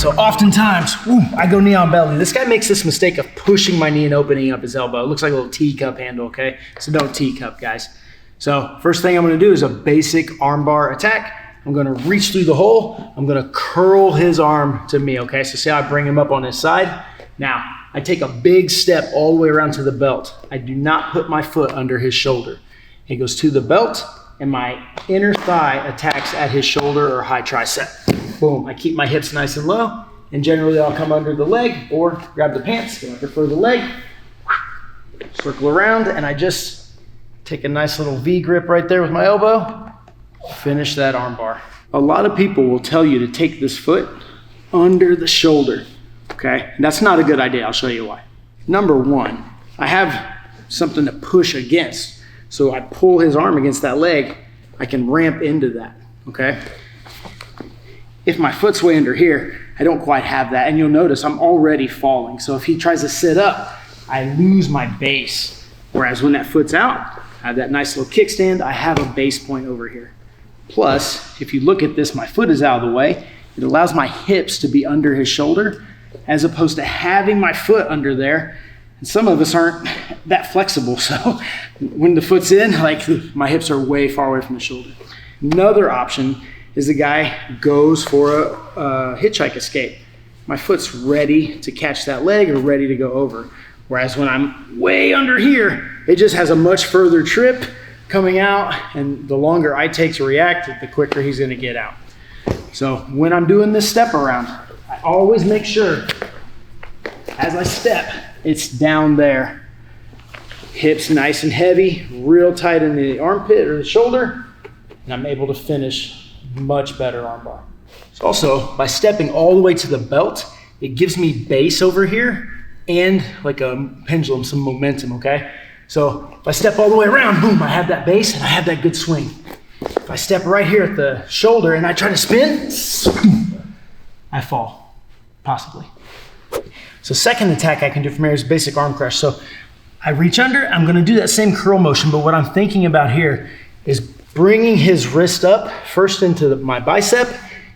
so oftentimes, I go knee on belly. This guy makes this mistake of pushing my knee and opening up his elbow. It looks like a little teacup handle, okay? So don't teacup, guys. So first thing I'm gonna do is a basic armbar attack. I'm gonna reach through the hole. I'm gonna curl his arm to me, okay? So see how I bring him up on his side? Now, I take a big step all the way around to the belt. I do not put my foot under his shoulder. He goes to the belt, and my inner thigh attacks at his shoulder or high tricep. Boom, I keep my hips nice and low, and generally I'll come under the leg or grab the pants, but I prefer the leg. Circle around, and I just take a nice little V grip right there with my elbow, finish that arm bar. A lot of people will tell you to take this foot under the shoulder, okay? And that's not a good idea, I'll show you why. Number one, I have something to push against. So I pull his arm against that leg, I can ramp into that, okay? If my foot's way under here, I don't quite have that, and you'll notice I'm already falling. So if he tries to sit up, I lose my base. Whereas when that foot's out, I have that nice little kickstand, I have a base point over here. Plus, if you look at this, my foot is out of the way. It allows my hips to be under his shoulder, as opposed to having my foot under there. And some of us aren't that flexible, so when the foot's in, like my hips are way far away from the shoulder. Another option is the guy goes for a hitchhike escape. My foot's ready to catch that leg or ready to go over. Whereas when I'm way under here, it just has a much further trip coming out, and the longer I take to react, the quicker he's gonna get out. So when I'm doing this step around, I always make sure as I step, it's down there. Hips nice and heavy, real tight in the armpit or the shoulder, and I'm able to finish much better armbar. So also, by stepping all the way to the belt, it gives me base over here and like a pendulum, some momentum, okay? So if I step all the way around, boom, I have that base and I have that good swing. If I step right here at the shoulder and I try to spin, I fall, possibly. So second attack I can do from here is basic arm crush. So I reach under, I'm gonna do that same curl motion, but what I'm thinking about here is bringing his wrist up first into my bicep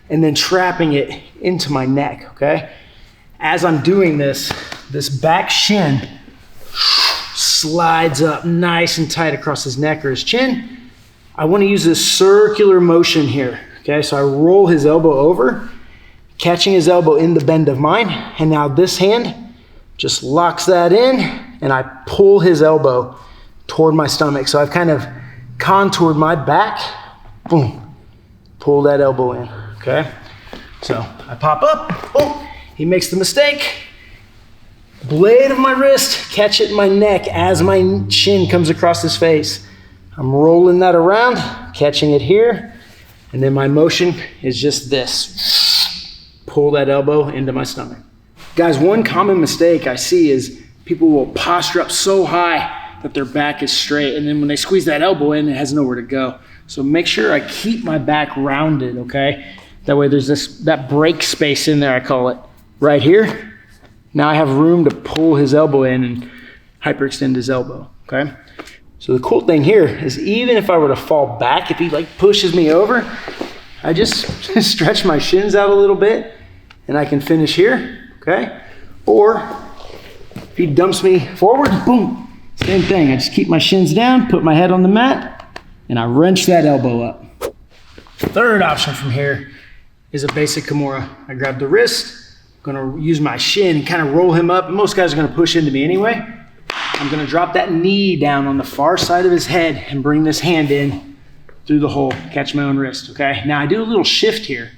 and then trapping it into my neck, okay? As I'm doing this, this back shin slides up nice and tight across his neck or his chin. I wanna use this circular motion here, okay? So I roll his elbow over, catching his elbow in the bend of mine, and now this hand just locks that in, and I pull his elbow toward my stomach. So I've kind of contoured my back, boom, pull that elbow in, okay? So I pop up, boom, he makes the mistake, blade of my wrist, catch it in my neck as my chin comes across his face. I'm rolling that around, catching it here, and then my motion is just this. Pull that elbow into my stomach. Guys, one common mistake I see is people will posture up so high that their back is straight, and then when they squeeze that elbow in, it has nowhere to go. So make sure I keep my back rounded, okay? That way there's that break space in there, I call it, right here. Now I have room to pull his elbow in and hyperextend his elbow, okay? So the cool thing here is even if I were to fall back, if he like pushes me over, I just stretch my shins out a little bit and I can finish here, okay? Or if he dumps me forward, boom, same thing. I just keep my shins down, put my head on the mat, and I wrench that elbow up. Third option from here is a basic Kimura. I grab the wrist, gonna use my shin and kind of roll him up. Most guys are gonna push into me anyway. I'm gonna drop that knee down on the far side of his head and bring this hand in through the hole, catch my own wrist, okay? Now I do a little shift here.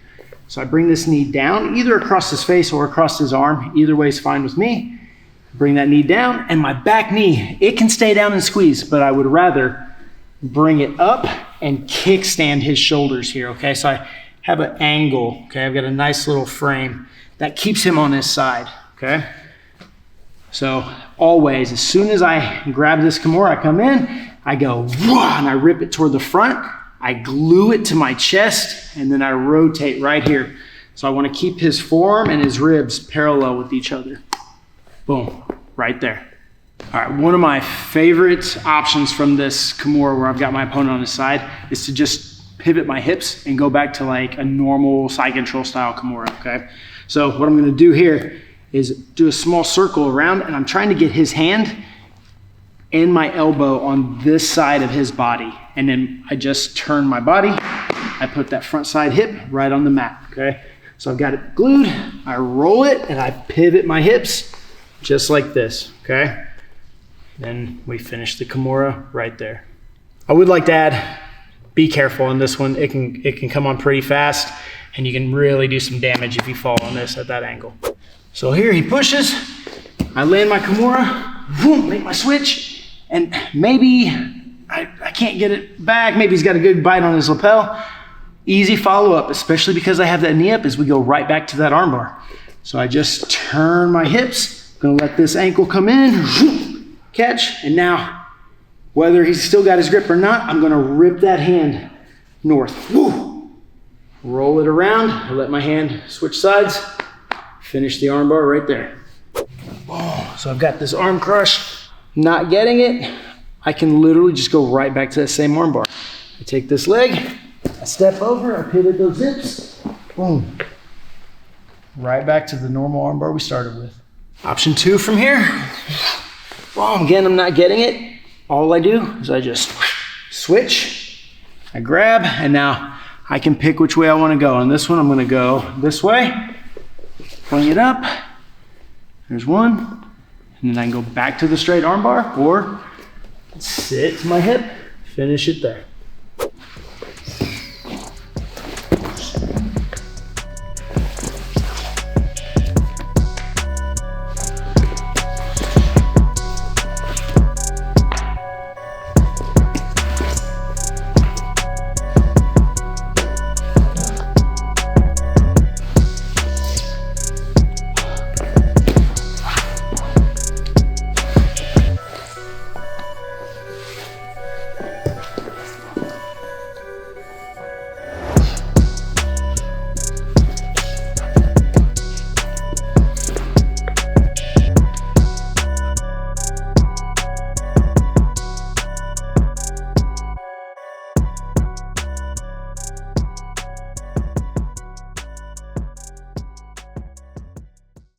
So I bring this knee down, either across his face or across his arm. Either way is fine with me. Bring that knee down, and my back knee, it can stay down and squeeze, but I would rather bring it up and kickstand his shoulders here, okay? So I have an angle, okay? I've got a nice little frame that keeps him on his side, okay? So always, as soon as I grab this Kimura, I come in, I go, wah, and I rip it toward the front, I glue it to my chest, and then I rotate right here. So I want to keep his forearm and his ribs parallel with each other. Boom, right there. All right, one of my favorite options from this Kimura where I've got my opponent on his side is to just pivot my hips and go back to like a normal side control style Kimura, okay? So what I'm gonna do here is do a small circle around, and I'm trying to get his hand and my elbow on this side of his body. And then I just turn my body, I put that front side hip right on the mat, okay? So I've got it glued, I roll it, and I pivot my hips just like this, okay? Then we finish the Kimura right there. I would like to add, be careful on this one. It can come on pretty fast, and you can really do some damage if you fall on this at that angle. So here he pushes, I land my Kimura, boom, make my switch, and maybe I can't get it back. Maybe he's got a good bite on his lapel. Easy follow-up, especially because I have that knee up, is we go right back to that armbar. So I just turn my hips, gonna let this ankle come in, catch, and now, whether he's still got his grip or not, I'm gonna rip that hand north. Woo. Roll it around, I let my hand switch sides, finish the armbar right there. Oh, so I've got this arm crush, not getting it, I can literally just go right back to that same armbar. I take this leg, I step over, I pivot those hips, boom. Right back to the normal armbar we started with. Option 2 from here. Well, again, I'm not getting it. All I do is I just switch, I grab, and now I can pick which way I want to go. On this one, I'm going to go this way, bring it up. There's one. And then I can go back to the straight armbar, or sit to my hip, finish it there.